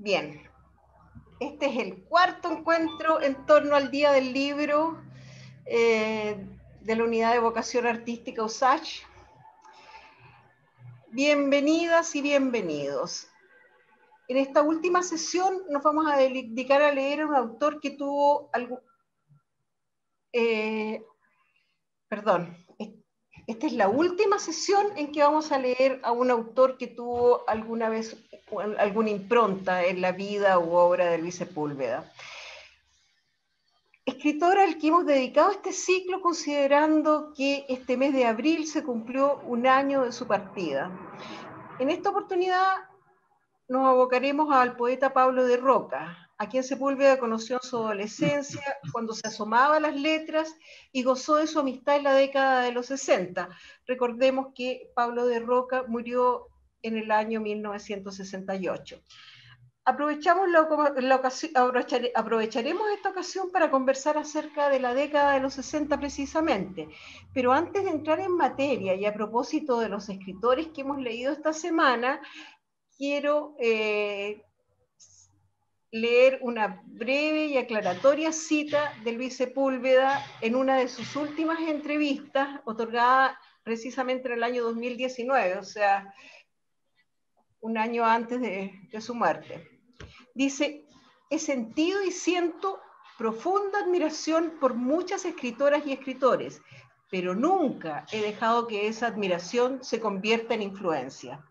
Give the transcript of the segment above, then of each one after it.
Bien, este es el cuarto encuentro en torno al Día del Libro de la Unidad de Vocación Artística USACH. Bienvenidas y bienvenidos. En esta última sesión nos vamos a dedicar a leer a un autor que tuvo algo... Esta es la última sesión en que vamos a leer a un autor que tuvo alguna vez alguna impronta en la vida u obra de Luis Sepúlveda. Escritor al que hemos dedicado este ciclo considerando que este mes de abril se cumplió un año de su partida. En esta oportunidad nos abocaremos al poeta Pablo de Roca, a quien Sepúlveda conoció en su adolescencia, cuando se asomaba a las letras y gozó de su amistad en la década de los 60. Recordemos que Pablo de Roca murió en el año 1968. Aprovecharemos esta ocasión para conversar acerca de la década de los 60 precisamente, pero antes de entrar en materia y a propósito de los escritores que hemos leído esta semana, quiero leer una breve y aclaratoria cita de Luis Sepúlveda en una de sus últimas entrevistas, otorgada precisamente en el año 2019, o sea, un año antes de su muerte. Dice: he sentido y siento profunda admiración por muchas escritoras y escritores, pero nunca he dejado que esa admiración se convierta en influencia.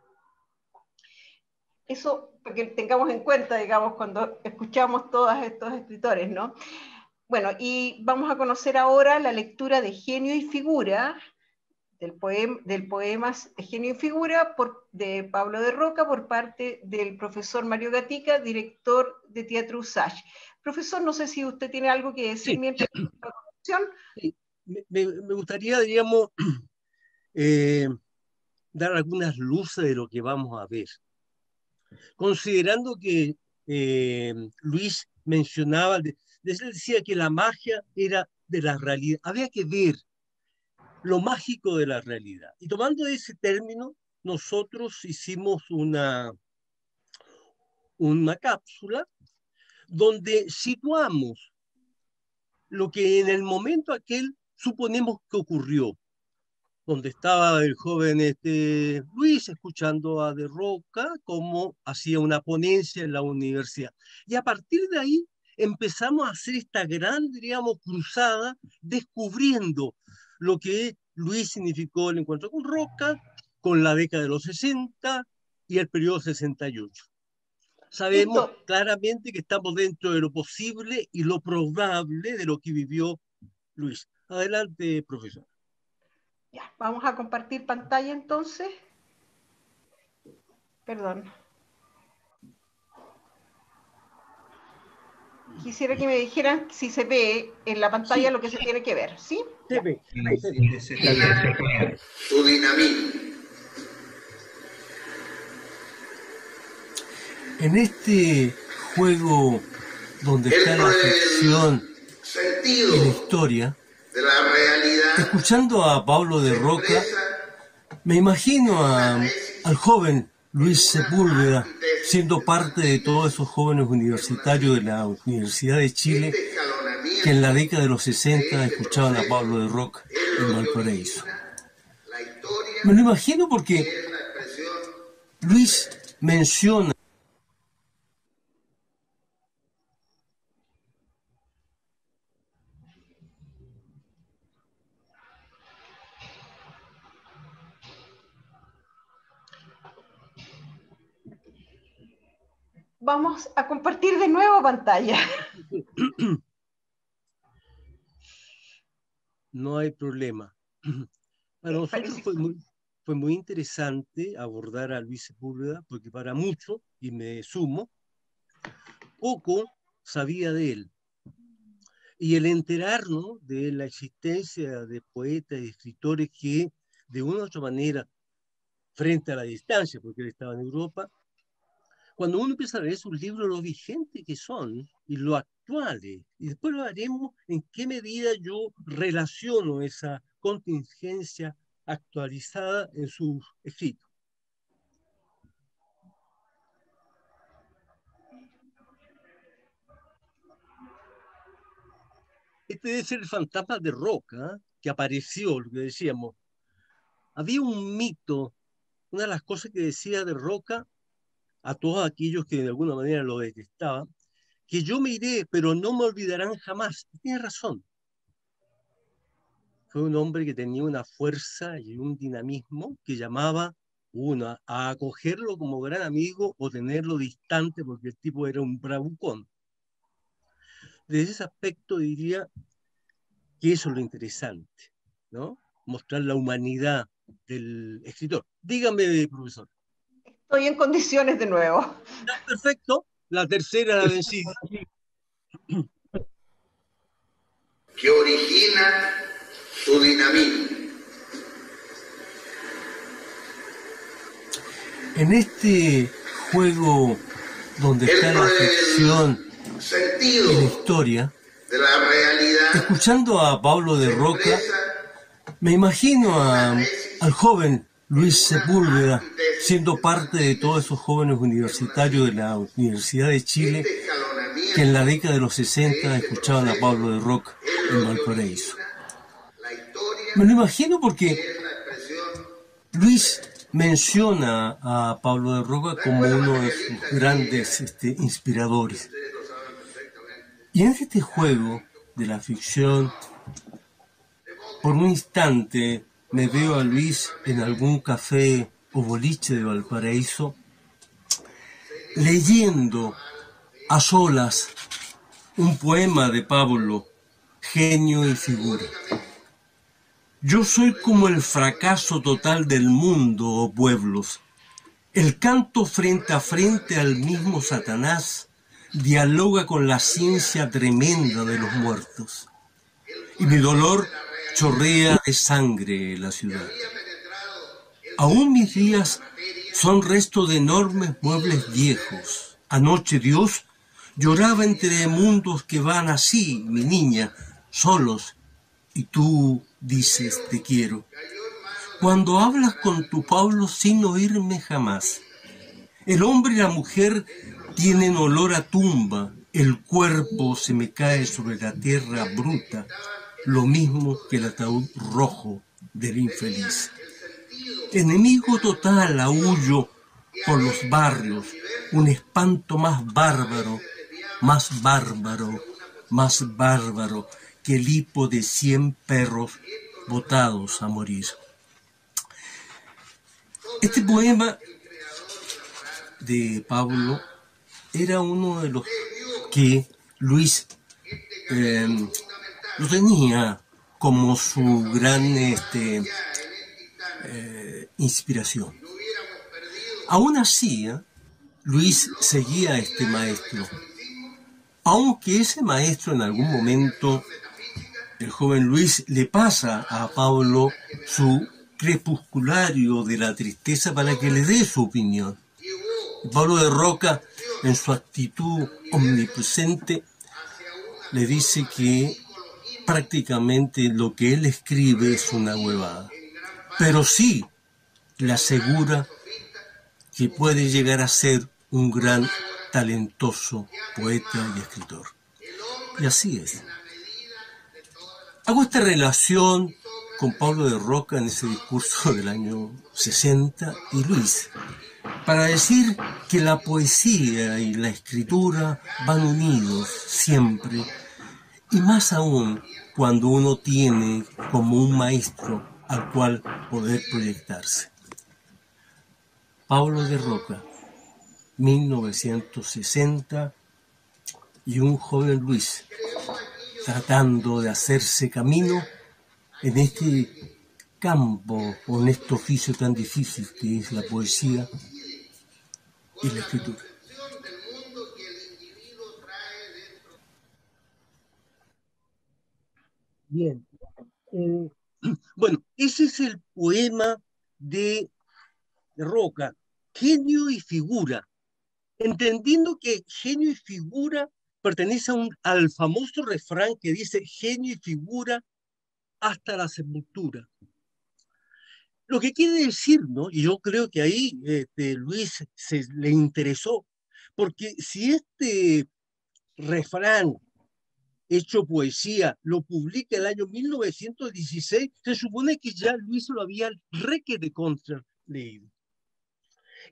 Eso, para que tengamos en cuenta, digamos, cuando escuchamos todos estos escritores, ¿no? Bueno, y vamos a conocer ahora la lectura de Genio y Figura, del poema Genio y Figura de Pablo de Roca, por parte del profesor Mario Gatica, director de Teatro USACH. Profesor, no sé si usted tiene algo que decir mientras la conversación. Sí. Me gustaría, digamos, dar algunas luces de lo que vamos a ver. Considerando que Luis mencionaba, él decía que la magia era de la realidad, había que ver lo mágico de la realidad. Y tomando ese término, nosotros hicimos una cápsula donde situamos lo que en el momento aquel suponemos que ocurrió, donde estaba el joven Luis escuchando a De Roca cómo hacía una ponencia en la universidad. Y a partir de ahí empezamos a hacer esta gran, diríamos, cruzada, descubriendo lo que Luis significó el encuentro con Roca, con la década de los 60 y el periodo 68. Sabemos Listo. claramente que estamos dentro de lo posible y lo probable de lo que vivió Luis. Adelante, profesor. Ya, vamos a compartir pantalla entonces. Perdón. Quisiera que me dijeran si se ve en la pantalla Sí, lo que se tiene que ver, ¿sí? se ve. Se está bien. Tu dinamismo. En este juego donde está la ficción y la historia, De la realidad, escuchando a Pablo de Roca, me imagino al joven Luis Sepúlveda siendo parte de todos esos jóvenes universitarios de la Universidad de Chile que en la década de los 60 escuchaban a Pablo de Roca en Valparaíso. Me lo imagino porque Luis menciona Vamos a compartir de nuevo pantalla. no hay problema. Para nosotros fue muy interesante abordar a Luis Sepúlveda porque para muchos, y me sumo, poco sabía de él. Y el enterarnos de la existencia de poetas y escritores que, de una u otra manera, frente a la distancia, porque él estaba en Europa, cuando uno empieza a leer sus libros, lo vigentes que son y lo actuales, y después lo haremos en qué medida yo relaciono esa contingencia actualizada en sus escritos. Este debe ser el fantasma de Roca, ¿eh? Que apareció, lo que decíamos. Había un mito, una de las cosas que decía de Roca a todos aquellos que de alguna manera lo detestaban, que yo me iré, pero no me olvidarán jamás. Y tiene razón. Fue un hombre que tenía una fuerza y un dinamismo que llamaba a acogerlo como gran amigo o tenerlo distante porque el tipo era un bravucón. Desde ese aspecto diría que eso es lo interesante, ¿no? Mostrar la humanidad del escritor. Dígame, profesor. Estoy en condiciones de nuevo. Ya, perfecto. La tercera la vencida. que origina su dinamismo. En este juego donde está la ficción y la historia, de la realidad, escuchando a Pablo de Roca, me imagino al joven Luis Sepúlveda siendo parte de todos esos jóvenes universitarios de la Universidad de Chile que en la década de los 60 escuchaban a Pablo de Roca en Valparaíso. Me lo imagino porque Luis menciona a Pablo de Roca como uno de sus grandes inspiradores. Y en este juego de la ficción, por un instante me veo a Luis en algún café o boliche de Valparaíso, leyendo a solas un poema de Pablo, Genio y Figura. Yo soy como el fracaso total del mundo, oh pueblos. El canto frente a frente al mismo Satanás dialoga con la ciencia tremenda de los muertos. Y mi dolor chorrea de sangre la ciudad. Aún mis días son resto de enormes muebles viejos. Anoche Dios lloraba entre mundos que van así, mi niña, solos, y tú dices te quiero. Cuando hablas con tu Pablo sin oírme jamás. El hombre y la mujer tienen olor a tumba, el cuerpo se me cae sobre la tierra bruta, lo mismo que el ataúd rojo del infeliz. Enemigo total, aúllo por los barrios, un espanto más bárbaro, más bárbaro, más bárbaro que el hipo de 100 perros botados a morir. Este poema de Pablo era uno de los que Luis lo tenía como su gran inspiración. Aún así, Luis seguía a este maestro, aunque ese maestro en algún momento, el joven Luis, le pasa a Pablo su crepusculario de la tristeza para que le dé su opinión. Pablo de Roca, en su actitud omnipresente, le dice que prácticamente lo que él escribe es una huevada, pero sí le asegura que puede llegar a ser un gran, talentoso poeta y escritor. Y así es. Hago esta relación con Pablo de Roca en ese discurso del año 60 y Luis, para decir que la poesía y la escritura van unidos siempre, y más aún cuando uno tiene como un maestro al cual poder proyectarse. Pablo de Roca, 1960, y un joven Luis tratando de hacerse camino en este campo o en este oficio tan difícil que es la poesía y la escritura. Bien. Bueno, ese es el poema de Roca, Genio y Figura, entendiendo que genio y figura pertenece al famoso refrán que dice genio y figura hasta la sepultura. Lo que quiere decir, ¿no? Y yo creo que ahí Luis le interesó, porque si este refrán hecho poesía, lo publica el año 1916, se supone que ya Luis lo había requete contra leído.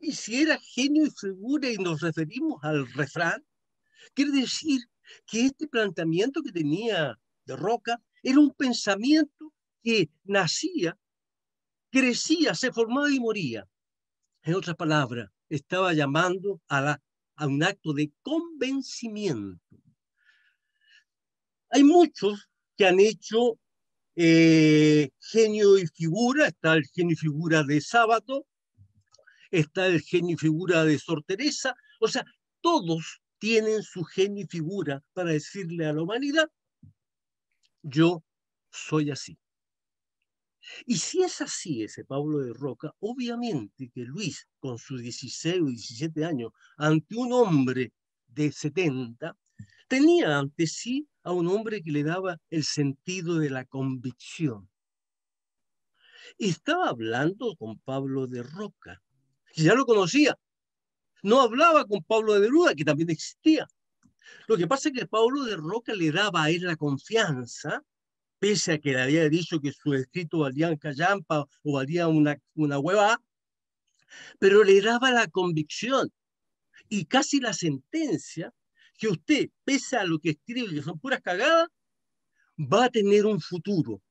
Y si era genio y figura y nos referimos al refrán, quiere decir que este planteamiento que tenía de Roca era un pensamiento que nacía, crecía, se formaba y moría. En otras palabras, estaba llamando a un acto de convencimiento. Hay muchos que han hecho genio y figura. Está el genio y figura de Sábato, está el genio y figura de Sor Teresa. O sea, todos tienen su genio y figura para decirle a la humanidad: yo soy así. Y si es así ese Pablo de Roca, obviamente que Luis, con sus 16 o 17 años, ante un hombre de 70, tenía ante sí a un hombre que le daba el sentido de la convicción. Y estaba hablando con Pablo de Roca, que ya lo conocía. No hablaba con Pablo de Neruda, que también existía. Lo que pasa es que Pablo de Roca le daba a él la confianza, pese a que le había dicho que sus escritos valían callampa o valían una hueva, pero le daba la convicción y casi la sentencia que usted, pese a lo que escribe, que son puras cagadas, va a tener un futuro.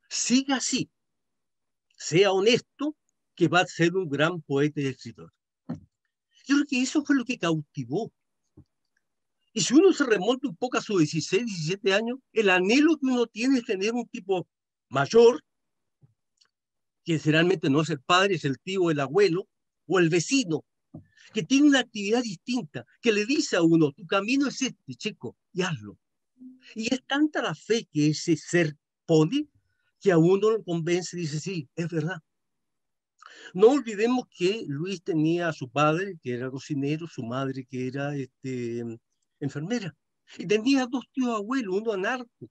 Siga así, sea honesto, que va a ser un gran poeta y escritor. Yo creo que eso fue lo que cautivó. Y si uno se remonta un poco a sus 16, 17 años, el anhelo que uno tiene es tener un tipo mayor, que generalmente no es el padre, es el tío, el abuelo o el vecino, que tiene una actividad distinta, que le dice a uno: tu camino es este, chico, y hazlo. Y es tanta la fe que ese ser pone, que a uno lo convence y dice: sí, es verdad. No olvidemos que Luis tenía a su padre, que era cocinero, su madre, que era enfermera. Y tenía dos tíos abuelos, uno anarco,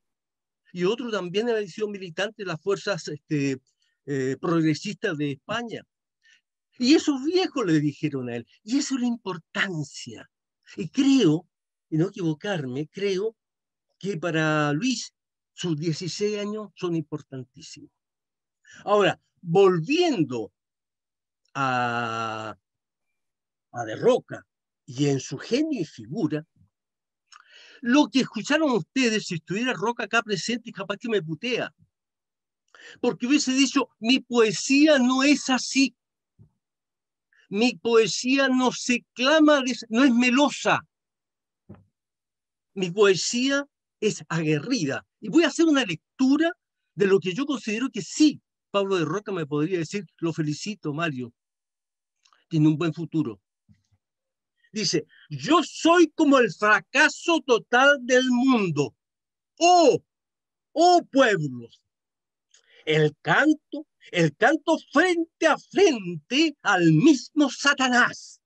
y otro también había sido militante de las fuerzas progresistas de España. Y esos viejos le dijeron a él, y eso es la importancia. Y creo, y no equivocarme, creo que para Luis sus 16 años son importantísimos. Ahora, volviendo a De Roca y en su genio y figura, lo que escucharon ustedes, si estuviera Roca acá presente, capaz que me putea, porque hubiese dicho: mi poesía no es así, mi poesía no se clama, no es melosa, mi poesía es aguerrida. Y voy a hacer una lectura de lo que yo considero que sí, Pablo de Roca me podría decir: lo felicito, Mario, tiene un buen futuro. Dice: yo soy como el fracaso total del mundo. Oh pueblos, el canto frente a frente al mismo Satanás.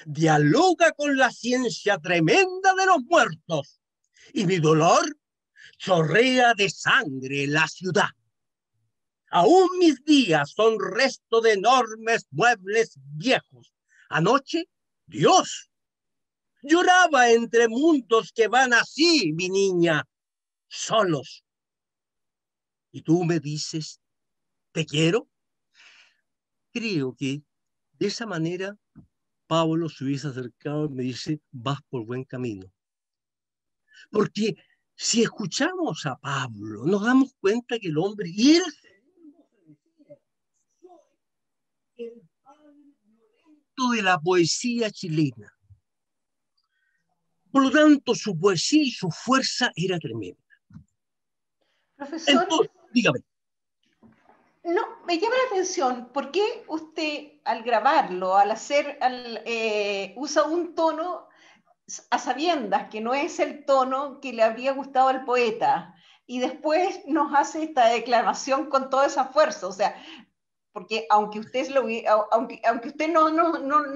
Dialoga con la ciencia tremenda de los muertos. Y mi dolor chorrea de sangre en la ciudad. Aún mis días son resto de enormes muebles viejos. Anoche, Dios, lloraba entre mundos que van así, mi niña, solos. Y tú me dices: ¿te quiero? Creo que de esa manera Pablo se hubiese acercado y me dice: vas por buen camino. Porque si escuchamos a Pablo, nos damos cuenta que el hombre, y él, el padre violento de la poesía chilena. Por lo tanto, su poesía y su fuerza era tremenda. Profesor, Entonces, dígame. no, me llama la atención, ¿por qué usted al grabarlo, usa un tono a sabiendas que no es el tono que le habría gustado al poeta, y después nos hace esta declamación con toda esa fuerza? O sea, porque aunque usted, aunque usted no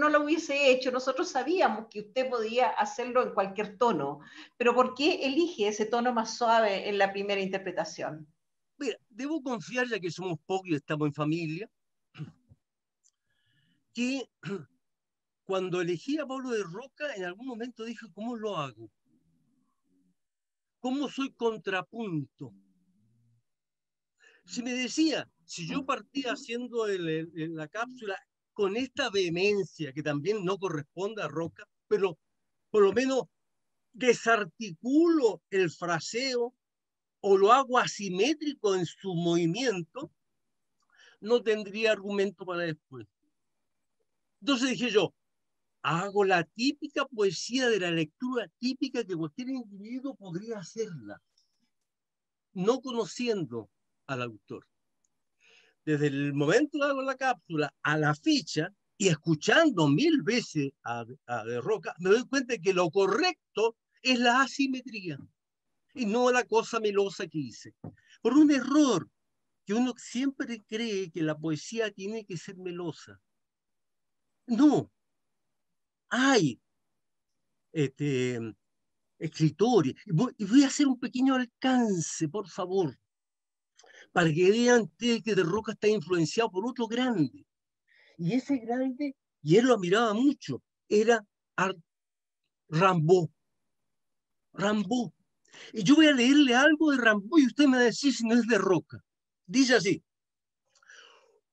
lo hubiese hecho, nosotros sabíamos que usted podía hacerlo en cualquier tono, pero ¿por qué elige ese tono más suave en la primera interpretación? Mira, debo confiar, ya que somos pocos y estamos en familia, que cuando elegí a Pablo de Roca, en algún momento dije: ¿cómo lo hago? cómo soy contrapunto. Si me decía, si yo partía haciendo la cápsula con esta vehemencia, que también no corresponde a Roca, pero por lo menos desarticulo el fraseo o lo hago asimétrico en su movimiento, no tendría argumento para después. Entonces dije yo, hago la típica poesía de la lectura típica que cualquier individuo podría hacerla, no conociendo al autor. Desde el momento que hago la cápsula a la ficha y escuchando 1000 veces a De Roca, me doy cuenta de que lo correcto es la asimetría y no la cosa melosa que hice. Por un error que uno siempre cree que la poesía tiene que ser melosa. No, hay escritores. Y voy a hacer un pequeño alcance, por favor, para que vean ustedes que De Roca está influenciado por otro grande. Y ese grande, y él lo admiraba mucho, era Rimbaud. Rimbaud. Y yo voy a leerle algo de Rimbaud y usted me va a decir si no es De Roca. Dice así: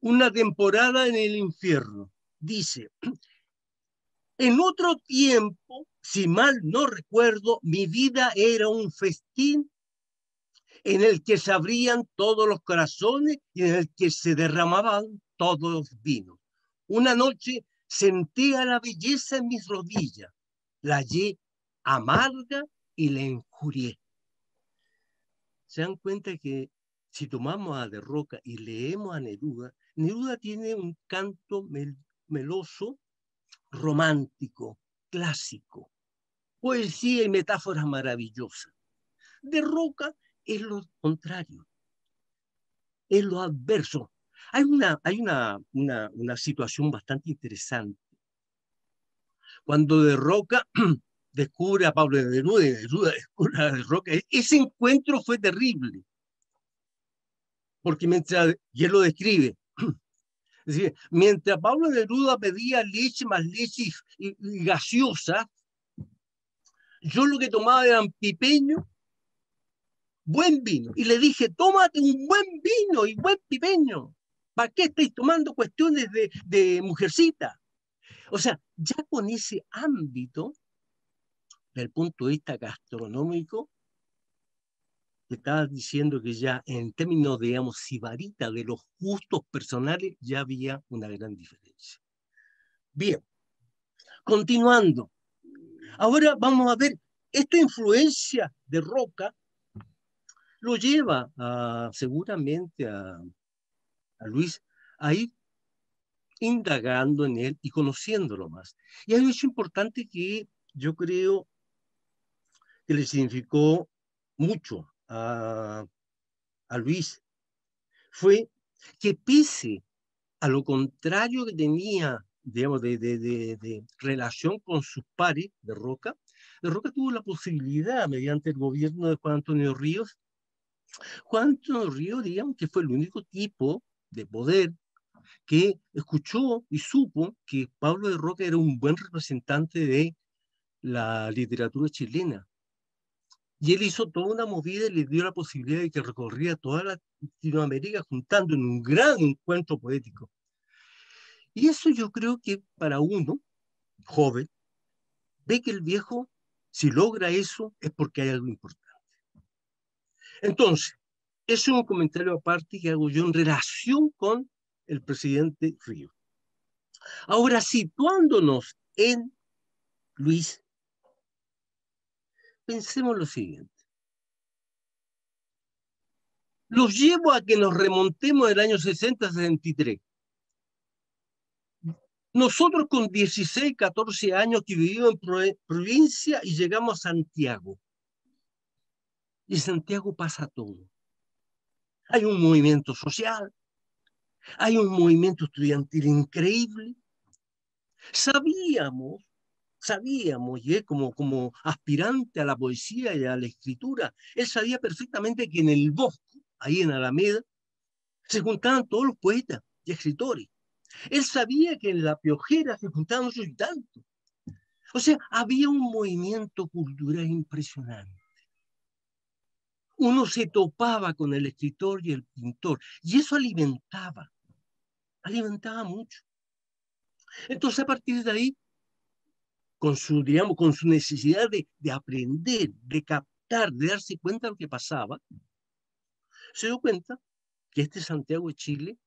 una temporada en el infierno. Dice, en otro tiempo, si mal no recuerdo, mi vida era un festín en el que se abrían todos los corazones y en el que se derramaban todos los vinos. Una noche sentía la belleza en mis rodillas, la hallé amarga y la injurié. Se dan cuenta que si tomamos a De Roca y leemos a Neruda, Neruda tiene un canto meloso, romántico, clásico, poesía y metáforas maravillosas. De Roca es lo contrario, es lo adverso. Hay una situación bastante interesante. Cuando De Roca descubre a Pablo Neruda y Neruda descubre a De Roca, ese encuentro fue terrible. Porque mientras, y él lo describe, es decir, mientras Pablo Neruda pedía leche más leche y gaseosa, yo lo que tomaba eran pipeño, buen vino. Y le dije, tómate un buen vino y buen pipeño. ¿Para qué estáis tomando cuestiones de mujercita? O sea, ya con ese ámbito, desde el punto de vista gastronómico, te estabas diciendo que ya en términos, digamos, sibarita de los gustos personales, ya había una gran diferencia. Bien, continuando. Ahora vamos a ver, esta influencia de Roca lo lleva seguramente a Luis a ir indagando en él y conociéndolo más. Y hay un hecho importante que yo creo que le significó mucho a Luis, fue que pese a lo contrario que tenía, digamos, de relación con sus pares de Roca tuvo la posibilidad, mediante el gobierno de Juan Antonio Ríos, digamos, que fue el único tipo de poder que escuchó y supo que Pablo de Roca era un buen representante de la literatura chilena. Y él hizo toda una movida y le dio la posibilidad de que recorría toda Latinoamérica juntando en un gran encuentro poético. Y eso yo creo que para uno, joven, ve que el viejo, si logra eso, es porque hay algo importante. Entonces, eso es un comentario aparte que hago yo en relación con el presidente Ríos. Ahora, situándonos en Luis, pensemos lo siguiente. Los llevo a que nos remontemos del año 60-63. Nosotros con 16, 14 años que vivimos en provincia y llegamos a Santiago. Y en Santiago pasa todo. Hay un movimiento social, hay un movimiento estudiantil increíble. Sabíamos, y él como aspirante a la poesía y a la escritura, él sabía perfectamente que en el Bosco, ahí en Alameda, se juntaban todos los poetas y escritores. Él sabía que en La Piojera se juntaban otros y tantos. O sea, había un movimiento cultural impresionante. uno se topaba con el escritor y el pintor, y eso alimentaba mucho. Entonces, a partir de ahí, con su, digamos, con su necesidad de aprender, de captar, de darse cuenta de lo que pasaba, se dio cuenta que este Santiago de Chile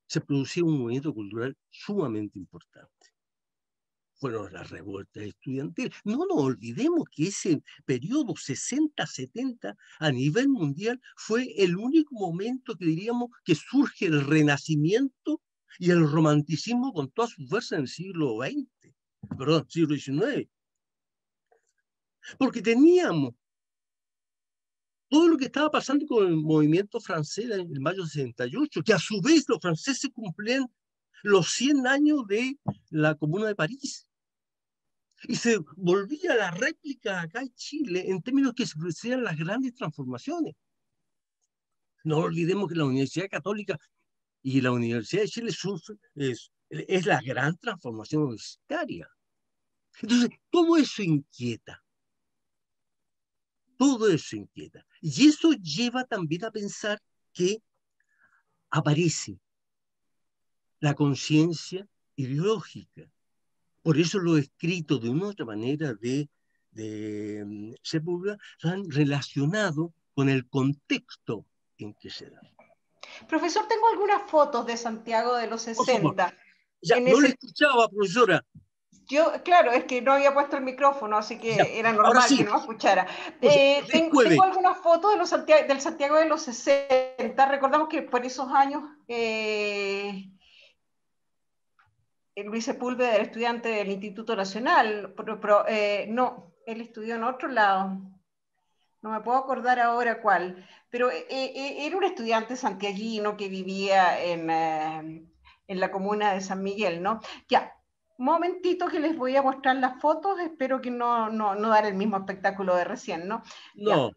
se producía un movimiento cultural sumamente importante. Fueron las revueltas estudiantiles. No nos olvidemos que ese periodo 60-70 a nivel mundial fue el único momento que diríamos que surge el renacimiento y el romanticismo con toda su fuerza en el siglo XX, perdón, siglo XIX. Porque teníamos todo lo que estaba pasando con el movimiento francés en el mayo de 68, que a su vez los franceses cumplían los 100 años de la Comuna de París. Y se volvía la réplica acá en Chile en términos que se producían las grandes transformaciones. No olvidemos que la Universidad Católica y la Universidad de Chile es la gran transformación universitaria. Entonces, todo eso inquieta. Todo eso inquieta. Y eso lleva también a pensar que aparece la conciencia ideológica. Por eso los escritos de una u otra manera de Sepúlveda están relacionados con el contexto en que se da. Profesor, tengo algunas fotos de Santiago de los Por favor. 60. Ya, no le escuchaba, profesora. Yo, claro, es que no había puesto el micrófono, así que Ya, era normal sí, que no me escuchara. tengo algunas fotos de del Santiago de los 60. Recordamos que por esos años Luis Sepúlveda era estudiante del Instituto Nacional, no, él estudió en otro lado. No me puedo acordar ahora cuál, pero era un estudiante santiaguino que vivía en la comuna de San Miguel, ¿no? Ya, un momentito que les voy a mostrar las fotos, espero que no dar el mismo espectáculo de recién, ¿no? No.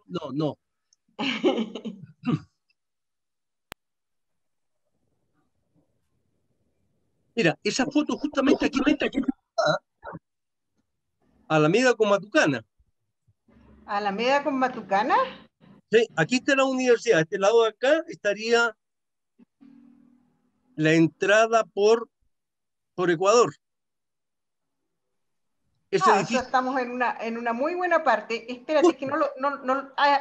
Mira, esa foto justamente aquí, Alameda con Matucana. ¿Alameda con Matucana? Sí, aquí está la universidad. A este lado de acá estaría la entrada por Ecuador. Ese edificio. Estamos en una muy buena parte. Espérate, que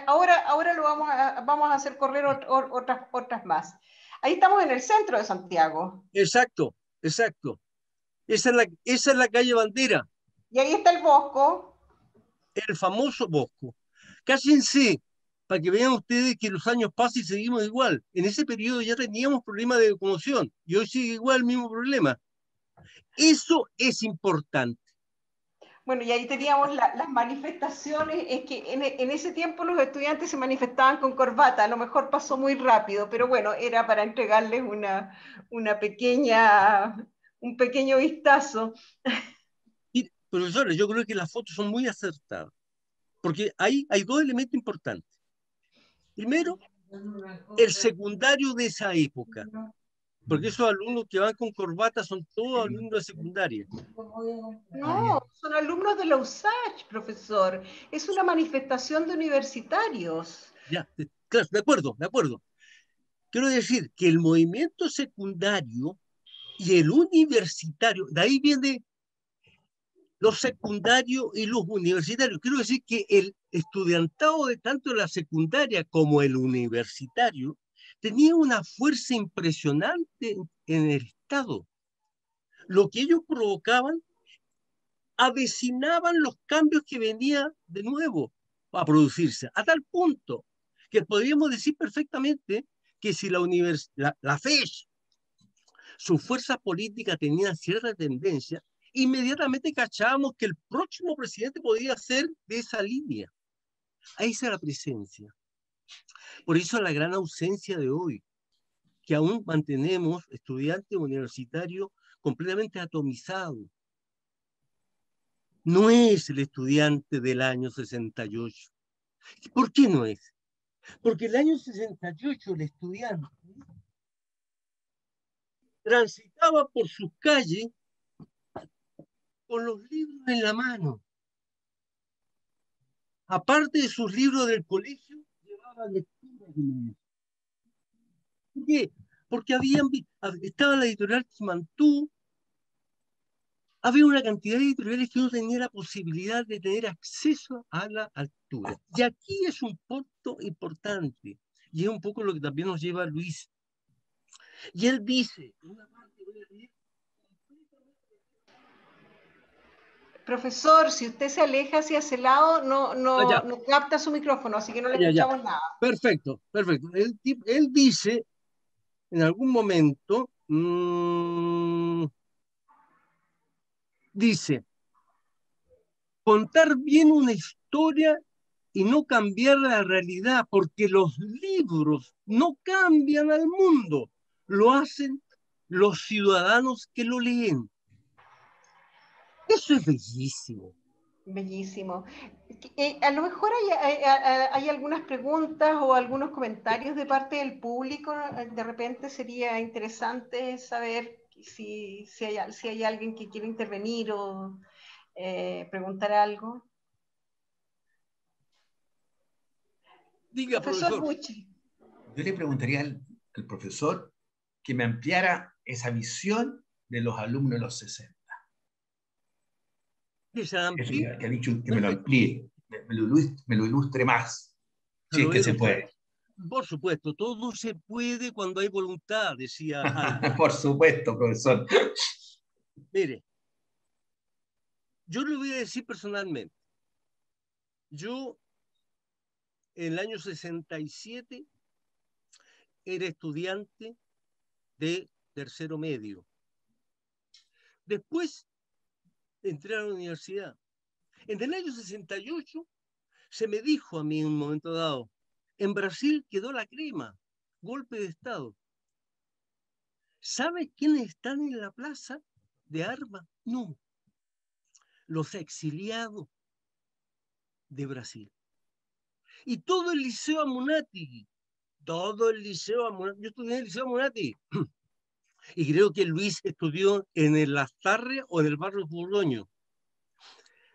ahora lo vamos a hacer correr otras más. Ahí estamos en el centro de Santiago. Exacto. Esa es la calle Bandera. Y ahí está el Bosco. El famoso Bosco. Cállense, para que vean ustedes que los años pasan y seguimos igual. En ese periodo ya teníamos problemas de locomoción y hoy sigue igual el mismo problema. Eso es importante. Bueno, y ahí teníamos las manifestaciones, es que en ese tiempo los estudiantes se manifestaban con corbata, a lo mejor pasó muy rápido, pero bueno, era para entregarles un pequeño vistazo. Y, profesores, yo creo que las fotos son muy acertadas, porque ahí hay dos elementos importantes. Primero, el secundario de esa época, porque esos alumnos que van con corbata son todos alumnos de secundaria. No, son alumnos de la USACH, profesor. Es una manifestación de universitarios. Ya, claro, de acuerdo. Quiero decir que el movimiento secundario y el universitario, de ahí viene los secundarios y los universitarios. Quiero decir que el estudiantado de tanto la secundaria como el universitario tenía una fuerza impresionante en el Estado. Lo que ellos provocaban avecinaban los cambios que venían de nuevo a producirse, a tal punto que podríamos decir perfectamente que si la FES, su fuerza política tenía cierta tendencia, inmediatamente cachábamos que el próximo presidente podía ser de esa línea. Ahí está la presencia. Por eso la gran ausencia de hoy, que aún mantenemos estudiantes universitarios completamente atomizados. No es el estudiante del año 68. ¿Por qué no es? Porque el año 68 el estudiante transitaba por sus calles con los libros en la mano. Aparte de sus libros del colegio, llevaba lectura que me hizo. ¿Por qué? Porque estaba la editorial Quimantú, había una cantidad de editoriales que no tenía la posibilidad de tener acceso a la altura. Y aquí es un punto importante, y es un poco lo que también nos lleva a Luis. Y él dice, una parte voy a leer. Profesor, si usted se aleja hacia ese lado, no capta su micrófono, así que no le escuchamos nada. Perfecto, perfecto. Él dice, en algún momento, dice, contar bien una historia y no cambiar la realidad, porque los libros no cambian al mundo, lo hacen los ciudadanos que lo leen. Eso es bellísimo. Bellísimo. A lo mejor hay algunas preguntas o algunos comentarios de parte del público. De repente sería interesante saber si hay alguien que quiere intervenir o preguntar algo. Diga, profesor. Bucci. Yo le preguntaría al profesor que me ampliara esa visión de los alumnos de los 60. Que ha dicho que me lo amplíe, me lo ilustre más, si es que se puede. Por supuesto, todo se puede cuando hay voluntad, decía Albert. Por supuesto, profesor. Mire, yo le voy a decir personalmente, yo en el año 67 era estudiante de tercero medio. Después entré a la universidad. En el año 68 se me dijo a mí en un momento dado, en Brasil quedó la crema, golpe de Estado. ¿Sabe quiénes están en la plaza de armas? No. Los exiliados de Brasil. Y todo el liceo Amunátegui, yo estudié en el liceo Amunátegui. Y creo que Luis estudió en el Lastarria o en el barrio Burgoño.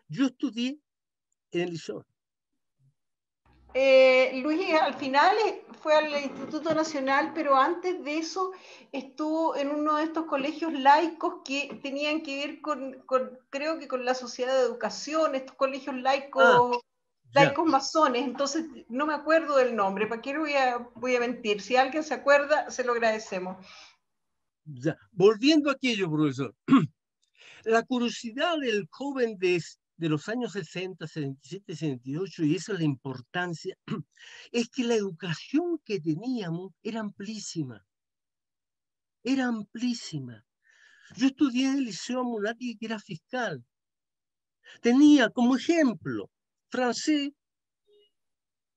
Yo estudié en el liceo. Luis al final fue al Instituto Nacional, pero antes de eso estuvo en uno de estos colegios laicos que tenían que ver creo que con la sociedad de educación, estos colegios laicos, laicos masones. Entonces no me acuerdo del nombre, ¿para qué voy a mentir? Si alguien se acuerda, se lo agradecemos. Ya. Volviendo a aquello, profesor, la curiosidad del joven de los años 60, 67, 68, y esa es la importancia, es que la educación que teníamos era amplísima. Era amplísima. Yo estudié en el Liceo Amunátegui, que era fiscal. Tenía como ejemplo francés,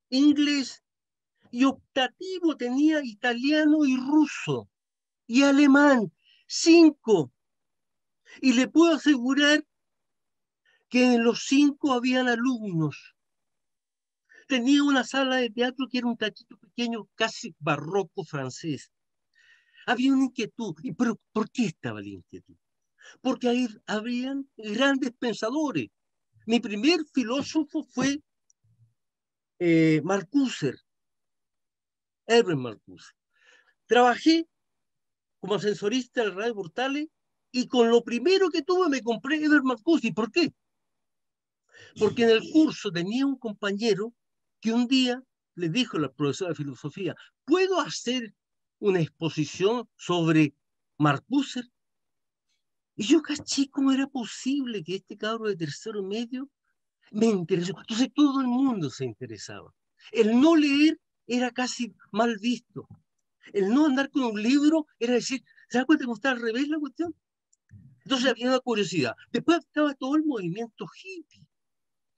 inglés, y optativo tenía italiano y ruso, y alemán, 5. Y le puedo asegurar que en los 5 habían alumnos. Tenía una sala de teatro que era un tachito pequeño, casi barroco francés. Había una inquietud. ¿Pero por qué estaba la inquietud? Porque ahí habían grandes pensadores. Mi primer filósofo fue Marcuse, Herbert Marcuse. Trabajé como ascensorista del Radio Portales y con lo primero que tuve me compré Herbert Marcuse. ¿Y por qué? Porque en el curso tenía un compañero que un día le dijo a la profesora de filosofía, ¿puedo hacer una exposición sobre Marcuse? Y yo caché cómo era posible que este cabro de tercero medio me interesó. Entonces todo el mundo se interesaba. El no leer era casi mal visto. El no andar con un libro era decir, ¿se da cuenta cómo está al revés la cuestión? Entonces había una curiosidad. Después estaba todo el movimiento hippie.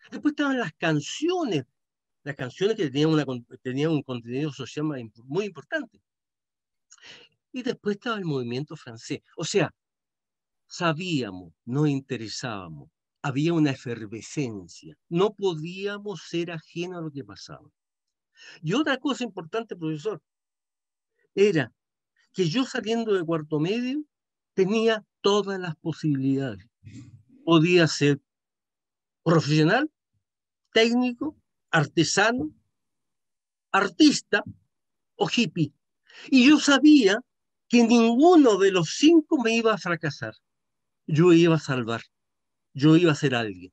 Después estaban las canciones que tenían un contenido social muy importante. Y después estaba el movimiento francés. O sea, sabíamos, nos interesábamos, había una efervescencia, no podíamos ser ajenos a lo que pasaba. Y otra cosa importante, profesor, era que yo saliendo de cuarto medio tenía todas las posibilidades. Podía ser profesional, técnico, artesano, artista o hippie. Y yo sabía que ninguno de los 5 me iba a fracasar. Yo iba a salvar, yo iba a ser alguien.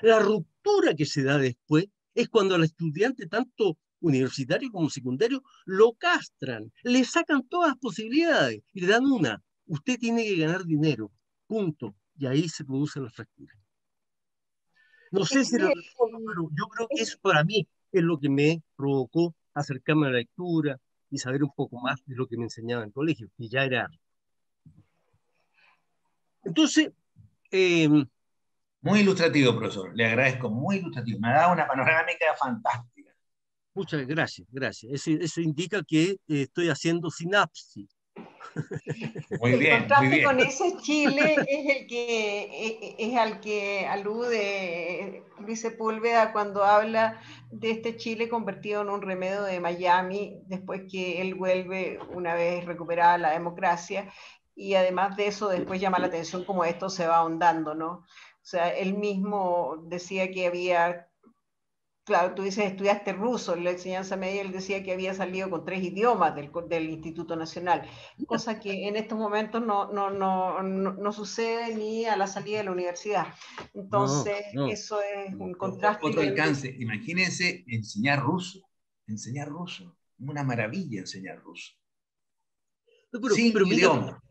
La ruptura que se da después es cuando al estudiante, tanto universitario como secundario, lo castran, le sacan todas las posibilidades y le dan una. Usted tiene que ganar dinero, punto. Y ahí se produce la fractura. No sé Es si lo que, respondo, pero yo creo que es- eso para mí es lo que me provocó acercarme a la lectura y saber un poco más de lo que me enseñaba en el colegio, que ya era. Entonces, eh, Muy ilustrativo, profesor. Le agradezco, muy ilustrativo. Me ha dado una panorámica fantástica. muchas gracias, gracias. Eso indica que estoy haciendo sinapsis. Muy el bien, muy contraste bien. con ese Chile es el que es al que alude Luis Sepúlveda cuando habla de este Chile convertido en un remedio de Miami después que él vuelve una vez recuperada la democracia, y además de eso después llama la atención cómo esto se va ahondando, ¿no? O sea, él mismo decía que había, claro, tú dices, estudiaste ruso en la enseñanza media, él decía que había salido con 3 idiomas del Instituto Nacional, cosa que en estos momentos no sucede ni a la salida de la universidad. No, Entonces, no. eso es un O- contraste Otro bien. alcance. Imagínense enseñar ruso. Enseñar ruso. Una maravilla enseñar ruso. No, Sin pero mira, idioma.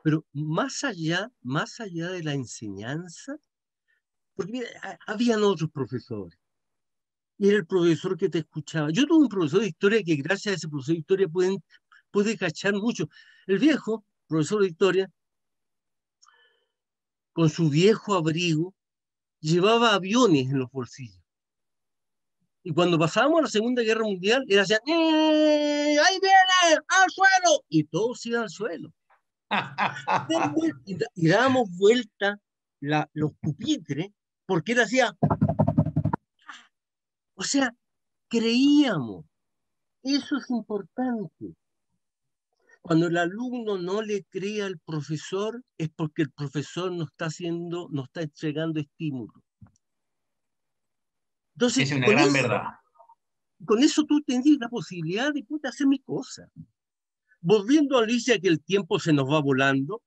pero más allá de la enseñanza, porque mira, habían otros profesores. Y era el profesor que te escuchaba. Yo tuve un profesor de historia que gracias a ese profesor de historia puede cachar mucho. El viejo profesor de historia, con su viejo abrigo, llevaba aviones en los bolsillos. Y cuando pasábamos a la Segunda Guerra Mundial, era así, ¡ahí viene! ¡Al suelo! Y todos iban al suelo. Y dábamos vuelta los pupitres, porque él hacía, o sea, creíamos. Eso es importante. Cuando el alumno no le cree al profesor, es porque el profesor no está entregando estímulo. Entonces, Esa es una gran verdad. con eso tú tendrías la posibilidad de puta, hacer mi cosa. Volviendo a Alicia, que el tiempo se nos va volando,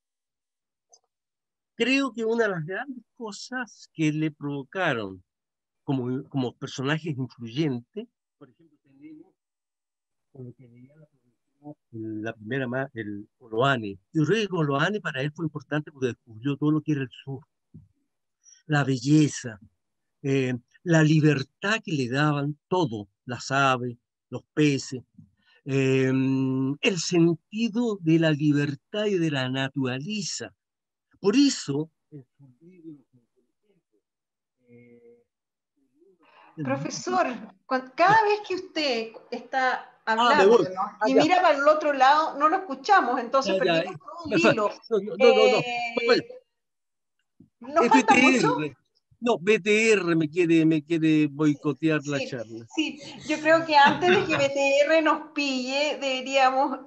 creo que una de las grandes cosas que le provocaron como personajes influyentes, por ejemplo, tenemos con lo que leía la primera más, el Oloane. Yo creo que Oloane para él fue importante porque descubrió todo lo que era el sur, la belleza, eh, la libertad que le daban todo, las aves, los peces, el sentido de la libertad y de la naturaleza. Por eso, en su libro, eh, Profesor, cada vez que usted está me hablando, voy. ¿no? Ah, Y ya, mira para el otro lado, no lo escuchamos, entonces ya. perdimos todo un hilo. No, no, no. Bueno, Eh, ¿Nos falta mucho? BTR. No, BTR me quiere boicotear la Sí, charla. sí, yo creo que antes de que BTR nos pille, deberíamos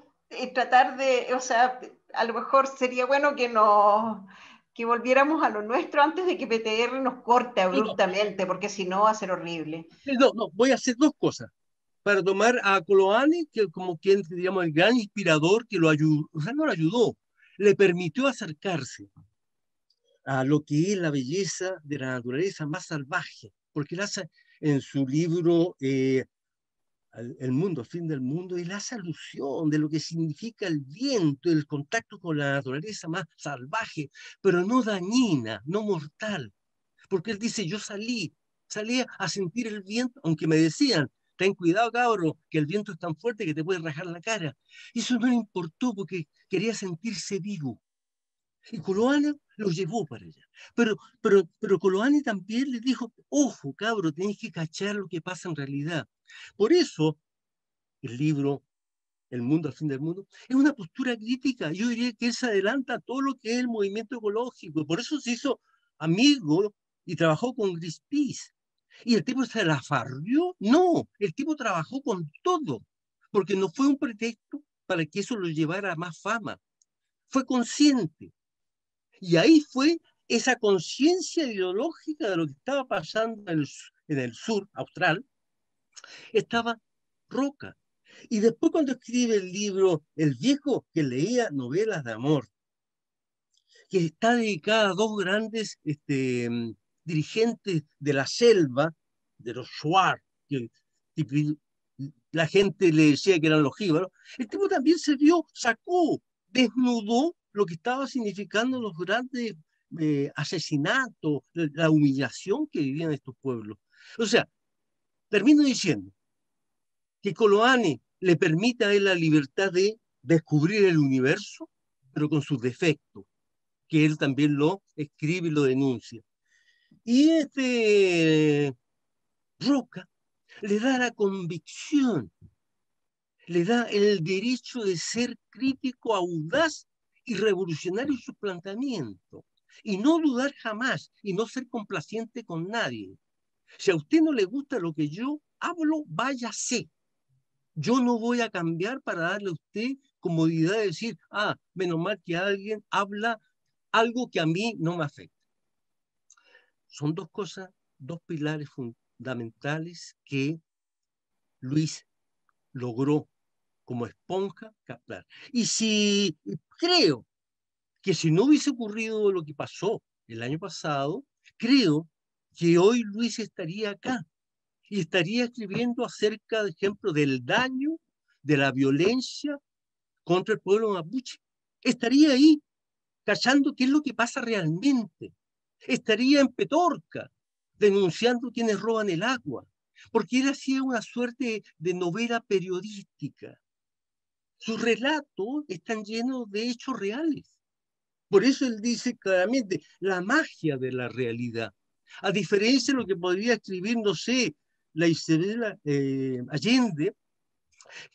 tratar de, o sea, a lo mejor sería bueno que volviéramos a lo nuestro antes de que BTR nos corte No, no, abruptamente, porque si no va a ser horrible. no, voy a hacer dos cosas. Para tomar a Coloane, que como quien, digamos, el gran inspirador que lo ayudó, o sea, no lo ayudó, le permitió acercarse a lo que es la belleza de la naturaleza más salvaje, porque él hace en su libro El mundo, el fin del mundo, él hace alusión de lo que significa el viento, el contacto con la naturaleza más salvaje, pero no dañina, no mortal, porque él dice, yo salí a sentir el viento, aunque me decían, ten cuidado, cabro, que el viento es tan fuerte que te puede rajar la cara. Y eso no le importó porque quería sentirse vivo. Y Coloane lo llevó para allá. Pero Coloane también le dijo, ojo, cabro, tenés que cachar lo que pasa en realidad. Por eso, el libro El mundo al fin del mundo es una postura crítica. Yo diría que él se adelanta a todo lo que es el movimiento ecológico. Por eso se hizo amigo y trabajó con Greenpeace. ¿Y el tipo se la farrió? No, el tipo trabajó con todo, porque no fue un pretexto para que eso lo llevara a más fama. Fue consciente. Y ahí fue esa conciencia ideológica de lo que estaba pasando en el sur austral, estaba Roca. Y después cuando escribe el libro El viejo que leía novelas de amor, que está dedicada a dos grandes dirigentes de la selva, de los Shuar, que la gente le decía que eran los jíbaros, el tipo también se vio, sacó, desnudó lo que estaba significando los grandes asesinatos, la humillación que vivían estos pueblos. O sea, termino diciendo que Coloane le permite a él la libertad de descubrir el universo, pero con sus defectos, que él también lo escribe y lo denuncia. Y Roca le da la convicción, le da el derecho de ser crítico, audaz y revolucionario en su planteamiento, y no dudar jamás, y no ser complaciente con nadie. Si a usted no le gusta lo que yo hablo, váyase. Yo no voy a cambiar para darle a usted comodidad de decir, menos mal que alguien habla algo que a mí no me afecta. Son dos cosas, dos pilares fundamentales que Luis logró como esponja captar. Y creo que si no hubiese ocurrido lo que pasó el año pasado, creo que hoy Luis estaría acá y estaría escribiendo acerca, de ejemplo, del daño, de la violencia contra el pueblo mapuche. Estaría ahí, cachando qué es lo que pasa realmente. Estaría en Petorca, denunciando quienes roban el agua, porque él hacía una suerte de novela periodística. Sus relatos están llenos de hechos reales. Por eso él dice claramente la magia de la realidad. A diferencia de lo que podría escribir, no sé, la Isabel Allende,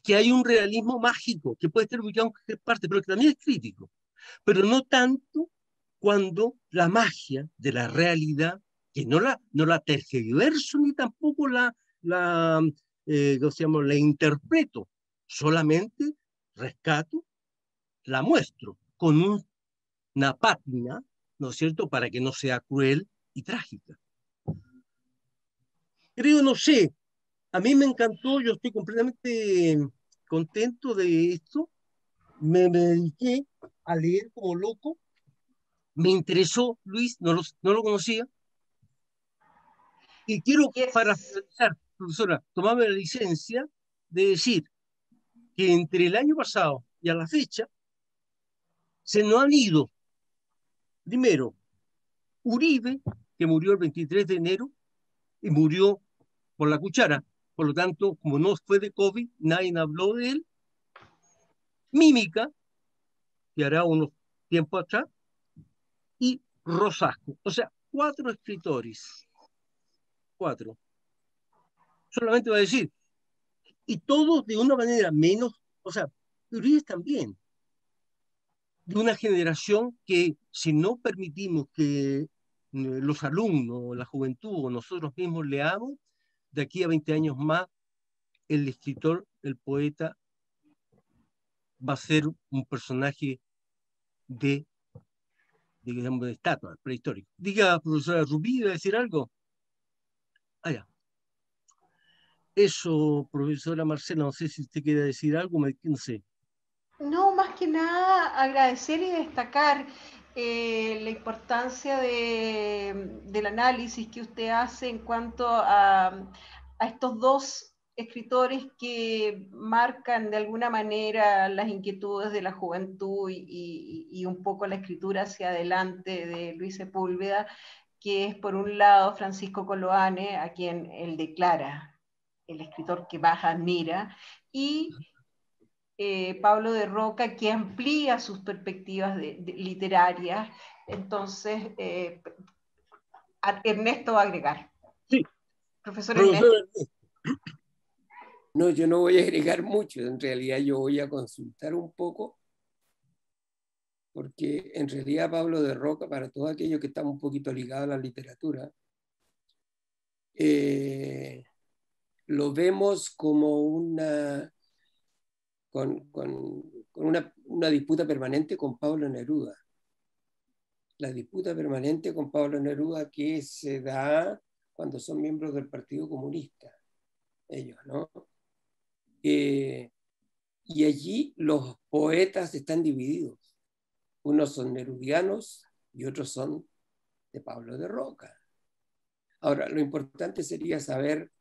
que hay un realismo mágico que puede estar ubicado en cualquier parte, pero que también es crítico. Pero no tanto cuando la magia de la realidad, que no la tergiverso ni tampoco la interpreto, solamente rescato, la muestro con una pátina, ¿no es cierto?, para que no sea cruel y trágica. Creo, no sé, a mí me encantó, yo estoy completamente contento de esto, me dediqué a leer como loco, me interesó Luis, no lo conocía, y quiero, para Yes. finalizar, profesora, tomarme la licencia de decir que entre el año pasado y a la fecha se nos han ido, primero, Uribe, que murió el 23 de enero y murió por la cuchara. Por lo tanto, como no fue de COVID, nadie habló de él. Mímica, que hará unos tiempos atrás, y Rosasco. O sea, 4 escritores. 4. Solamente va a decir. Y todos de una manera menos, o sea, Uribe también, de una generación que si no permitimos que los alumnos, la juventud o nosotros mismos leamos, de aquí a 20 años más, el escritor, el poeta, va a ser un personaje digamos, de estatua prehistórico. Diga, profesora Rubí, ¿iba a decir algo? Ya. Eso, profesora Marcela, no sé si usted quiere decir algo, no sé. No, más que nada agradecer y destacar la importancia del análisis que usted hace en cuanto a estos dos escritores que marcan de alguna manera las inquietudes de la juventud y un poco la escritura hacia adelante de Luis Sepúlveda, que es por un lado Francisco Coloane, a quien él declara el escritor que más admira, y Pablo de Roca, que amplía sus perspectivas literarias. Entonces, Ernesto va a agregar. Sí, Profesor profesor Ernesto. Ernesto. No, yo no voy a agregar mucho, en realidad yo voy a consultar un poco, porque en realidad Pablo de Roca, para todos aquellos que estamos un poquito ligados a la literatura, lo vemos como una disputa permanente con Pablo Neruda. La disputa permanente con Pablo Neruda que se da cuando son miembros del Partido Comunista, ellos, ¿no? Y allí los poetas están divididos. Unos son nerudianos y otros son de Pablo de Roca. Ahora, lo importante sería saber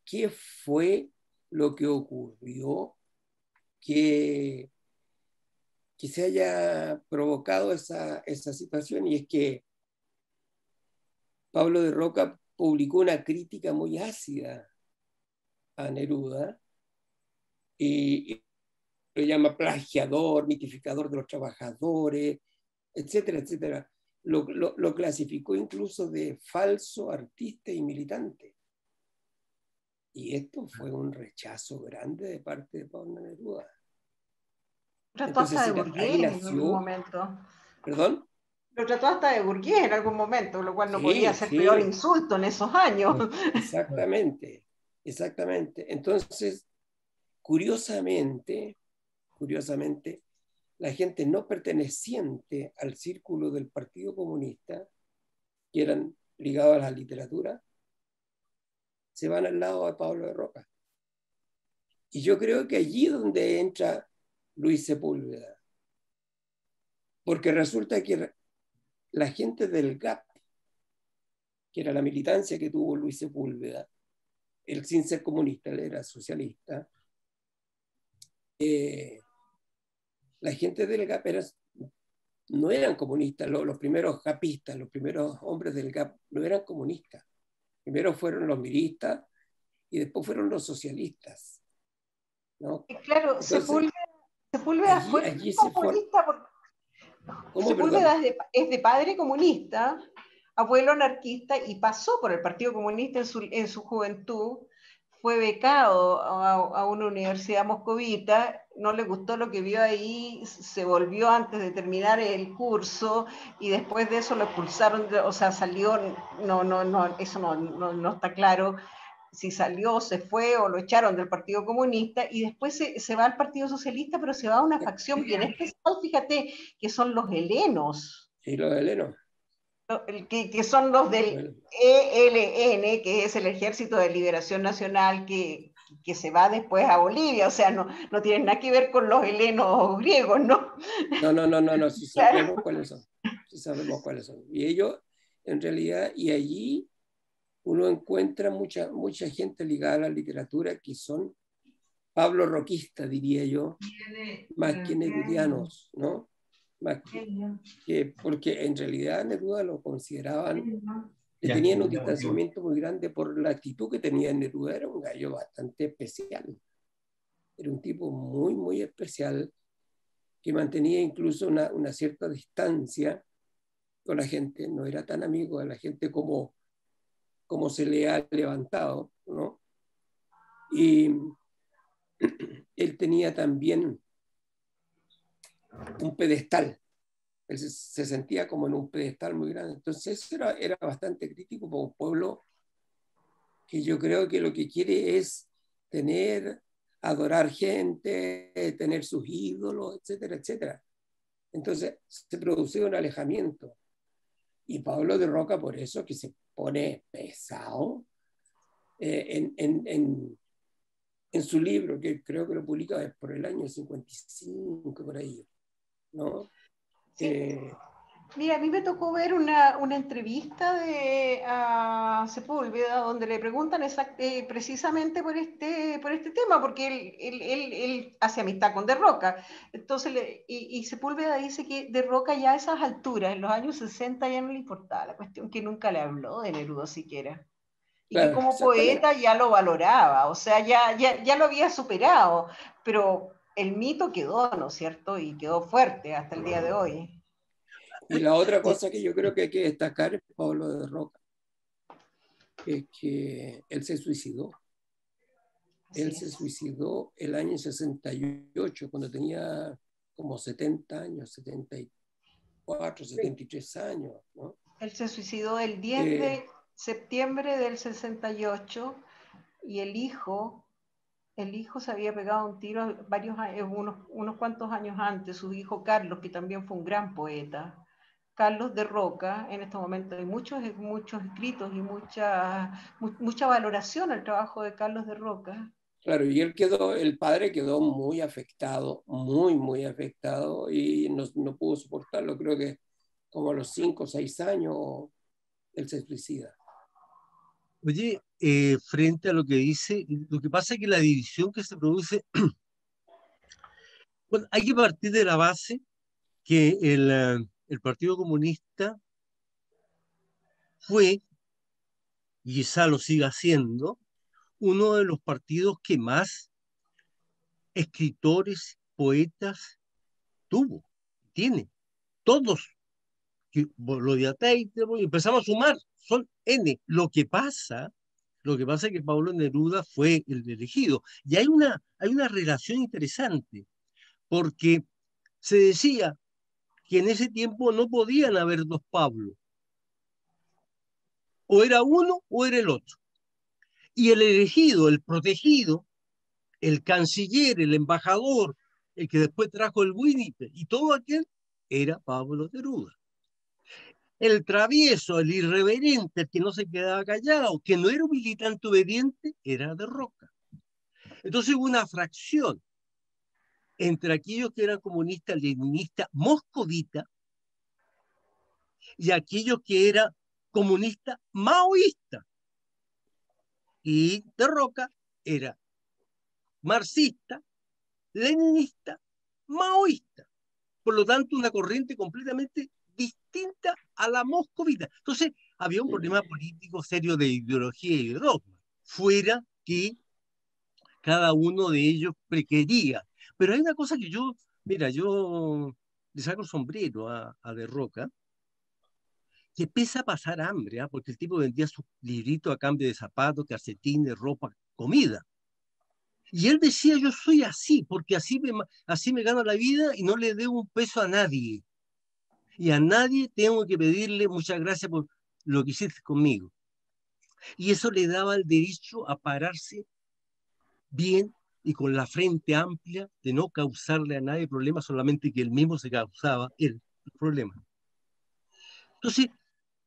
qué fue lo que ocurrió que se haya provocado esa situación, y es que Pablo de Roca publicó una crítica muy ácida a Neruda y lo llama plagiador, mitificador de los trabajadores, etcétera, etcétera. Lo clasificó incluso de falso artista y militante. Y esto fue un rechazo grande de parte de Pablo Neruda. Trató hasta de burgués en algún momento. ¿Perdón? Lo trató hasta de burgués en algún momento, lo cual no podía ser sí. peor insulto en esos años. Exactamente, exactamente. Entonces, curiosamente, la gente no perteneciente al círculo del Partido Comunista, que eran ligados a la literatura, se van al lado de Pablo de Roca. Y yo creo que allí es donde entra Luis Sepúlveda. Porque resulta que la gente del GAP, que era la militancia que tuvo Luis Sepúlveda, él sin ser comunista, él era socialista, la gente del GAP no eran comunistas, los primeros GAPistas, los primeros hombres del GAP no eran comunistas. Primero fueron los miristas y después fueron los socialistas, ¿no? Claro, entonces, Sepúlveda fue allí comunista porque Sepúlveda es de padre comunista, abuelo anarquista, y pasó por el Partido Comunista en su juventud. Fue becado a una universidad moscovita, no le gustó lo que vio ahí, se volvió antes de terminar el curso, y después de eso lo expulsaron, o sea, salió, eso no está claro, si salió, se fue o lo echaron del Partido Comunista, y después se va al Partido Socialista, pero se va a una facción bien especial, fíjate, que son los helenos. Sí, los helenos. Que son los del ELN, que es el Ejército de Liberación Nacional, que se va después a Bolivia, o sea, no tienen nada que ver con los helenos griegos, ¿no? No, sí sabemos cuáles son. Sí sabemos cuáles son. Y ellos, en realidad, y allí uno encuentra mucha gente ligada a la literatura que son Pablo Roquista, diría yo, más que nerudianos, ¿no? Más porque en realidad Neruda lo consideraban, le tenían un distanciamiento muy grande por la actitud que tenía Neruda. Era un gallo bastante especial, era un tipo muy, muy especial, que mantenía incluso una cierta distancia con la gente, no era tan amigo de la gente como se le ha levantado, ¿no? Y él tenía también un pedestal, él se sentía como en un pedestal muy grande. Entonces era bastante crítico para un pueblo que yo creo que lo que quiere es adorar gente, tener sus ídolos, etcétera, etcétera. Entonces se producía un alejamiento. Y Pablo de Roca, por eso que se pone pesado en su libro, que creo que lo publica por el año 55, por ahí, ¿no? Sí. Mira, a mí me tocó ver una entrevista a Sepúlveda donde le preguntan precisamente por este tema, porque él hace amistad con De Roca. Entonces, y Sepúlveda dice que De Roca ya a esas alturas, en los años 60, ya no le importaba la cuestión, que nunca le habló de Neruda siquiera. Y claro, que como poeta ya lo valoraba, o sea, ya lo había superado, pero el mito quedó, ¿no es cierto? Y quedó fuerte hasta el día de hoy. Y la otra cosa que yo creo que hay que destacar es Pablo de Roca, es que él se suicidó. Él se suicidó el año 68, cuando tenía como 70 años, 74, 73 años, ¿no? Él se suicidó el 10 de septiembre del 68, y el hijo se había pegado un tiro unos cuantos años antes, su hijo Carlos, que también fue un gran poeta. Carlos de Roca, en este momento hay muchos escritos y mucha valoración al trabajo de Carlos de Roca. Claro, y el padre quedó muy afectado, muy afectado, y no pudo soportarlo. Creo que como a los 5 o 6 años él se suicida. Oye, frente a lo que dice, lo que pasa es que la división que se produce, bueno, hay que partir de la base que el Partido Comunista fue, y quizá lo siga siendo, uno de los partidos que más escritores, poetas tuvo, tiene, todos, lo de Ateite, y empezamos a sumar, son N. Lo que pasa es que Pablo Neruda fue el elegido. Y hay una relación interesante, porque se decía que en ese tiempo no podían haber dos Pablos. O era uno o era el otro. Y el elegido, el protegido, el canciller, el embajador, el que después trajo el Winnipeg y todo aquel, era Pablo Neruda. El travieso, el irreverente, el que no se quedaba callado, que no era un militante obediente, era de Roca. Entonces hubo una fracción entre aquellos que eran comunistas, leninistas, moscovitas, y aquellos que eran comunistas, maoístas. Y de Roca era marxista, leninista, maoísta. Por lo tanto, una corriente completamente distinta a la moscovita. Entonces, había un problema político serio de ideología y de dogma, fuera que cada uno de ellos prequería. Pero hay una cosa que mira, yo le saco el sombrero a De Roca, que empieza a pasar hambre, ¿eh? Porque el tipo vendía sus libritos a cambio de zapatos, calcetines, ropa, comida. Y él decía, yo soy así, porque así me gano la vida y no le debo un peso a nadie. Y a nadie tengo que pedirle muchas gracias por lo que hiciste conmigo. Y eso le daba el derecho a pararse bien y con la frente amplia de no causarle a nadie problemas, solamente que él mismo se causaba el problema. Entonces,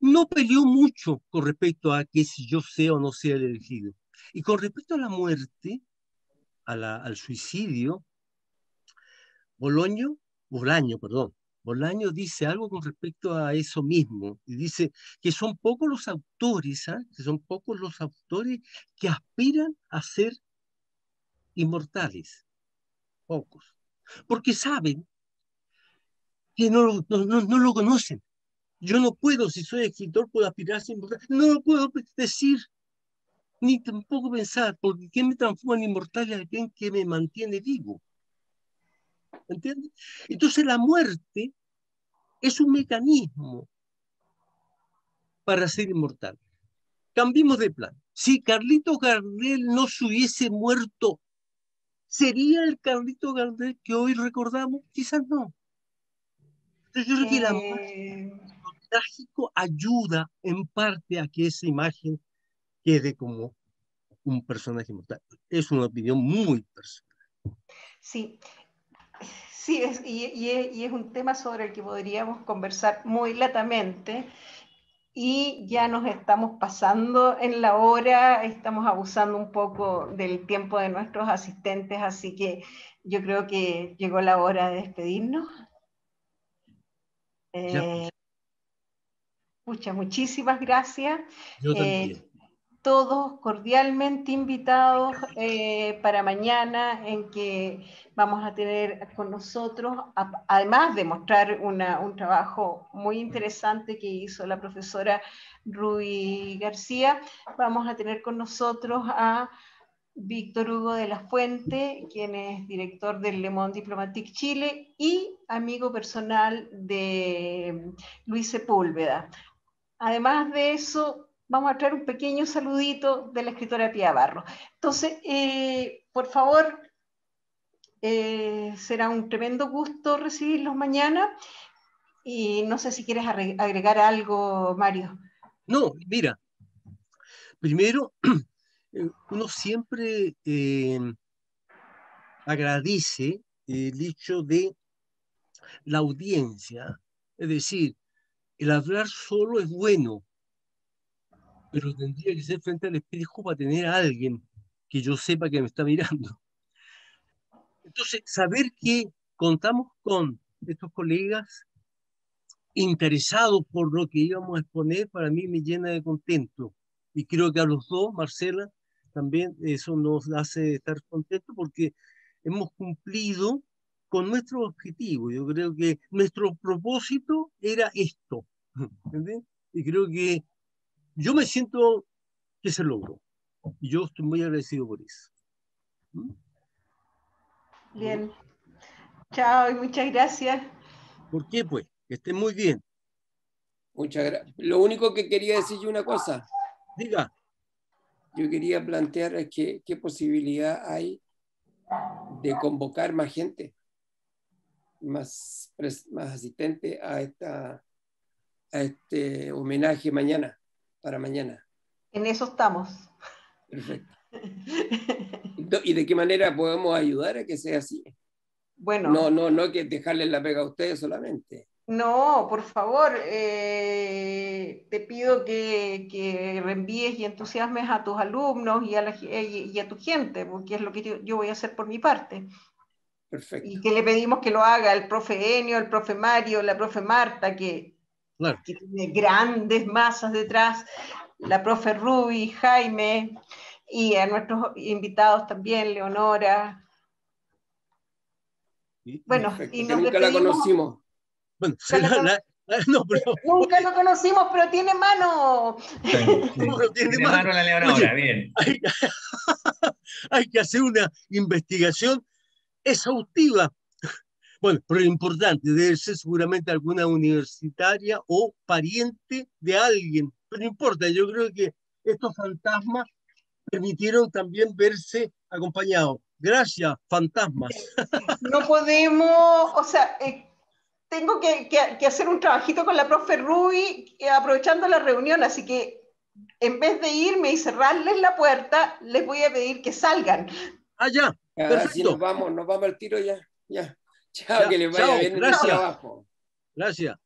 no peleó mucho con respecto a que si yo sea o no sea el elegido. Y con respecto a la muerte, al suicidio, Bolaño dice algo con respecto a eso mismo, y dice que son pocos los autores, ¿eh? Que son pocos los autores que aspiran a ser inmortales, pocos, porque saben que no lo conocen. Yo no puedo, si soy escritor, puedo aspirar a ser inmortal, no lo puedo decir, ni tampoco pensar, porque ¿qué me transforma en inmortal y alguien que me mantiene vivo? ¿Entiendes? Entonces la muerte es un mecanismo para ser inmortal. Cambiemos de plan. Si Carlito Gardel no se hubiese muerto, ¿sería el Carlito Gardel que hoy recordamos? Quizás no. Pero yo creo que la muerte, lo trágico, ayuda en parte a que esa imagen quede como un personaje inmortal. Es una opinión muy personal. Sí, sí, y es un tema sobre el que podríamos conversar muy latamente. Y ya nos estamos pasando en la hora, estamos abusando un poco del tiempo de nuestros asistentes, así que yo creo que llegó la hora de despedirnos. Muchísimas gracias. Yo también. Todos cordialmente invitados para mañana, en que vamos a tener con nosotros, además de mostrar un trabajo muy interesante que hizo la profesora Ruy García, vamos a tener con nosotros a Víctor Hugo de la Fuente, quien es director del Le Monde Diplomatique Chile y amigo personal de Luis Sepúlveda. Además de eso, vamos a traer un pequeño saludito de la escritora Pía Barro. Entonces, por favor, será un tremendo gusto recibirlos mañana. Y no sé si quieres agregar algo, Mario. No, mira, primero, uno siempre agradece el hecho de la audiencia. Es decir, el hablar solo es bueno, pero tendría que ser frente al espejo para tener a alguien que yo sepa que me está mirando. Entonces, saber que contamos con estos colegas interesados por lo que íbamos a exponer, para mí me llena de contento. Y creo que a los dos, Marcela, también eso nos hace estar contentos porque hemos cumplido con nuestro objetivo. Yo creo que nuestro propósito era esto. ¿Entendés? Y creo que yo me siento que se logró. Y yo estoy muy agradecido por eso. Bien. Chao y muchas gracias. ¿Por qué? Pues, que estén muy bien. Muchas gracias. Lo único que quería decir yo una cosa. Diga. Yo quería plantear qué posibilidad hay de convocar más gente, más asistente a este homenaje para mañana. En eso estamos. Perfecto. ¿Y de qué manera podemos ayudar a que sea así? Bueno. No que dejarles la pega a ustedes solamente. No, por favor, te pido que reenvíes y entusiasmes a tus alumnos y a tu gente, porque es lo que yo voy a hacer por mi parte. Perfecto. Y que le pedimos que lo haga el profe Enio, el profe Mario, la profe Marta, que tiene grandes masas detrás, la profe Ruby, Jaime, y a nuestros invitados también, Leonora. Bueno, perfecto, y que nos nunca despedimos. la conocimos. Bueno, no, pero... Nunca lo conocimos, pero tiene mano. Tiene mano la Leonora. Oye, bien. Hay que hacer una investigación exhaustiva. Bueno, pero lo importante, debe ser seguramente alguna universitaria o pariente de alguien. Pero no importa, yo creo que estos fantasmas permitieron también verse acompañados. Gracias, fantasmas. No podemos, o sea, tengo que hacer un trabajito con la profe Ruby aprovechando la reunión, así que en vez de irme y cerrarles la puerta, les voy a pedir que salgan. Ah, ya, perfecto. Así nos vamos al tiro ya. Chao, que les vaya bien en el trabajo. Gracias.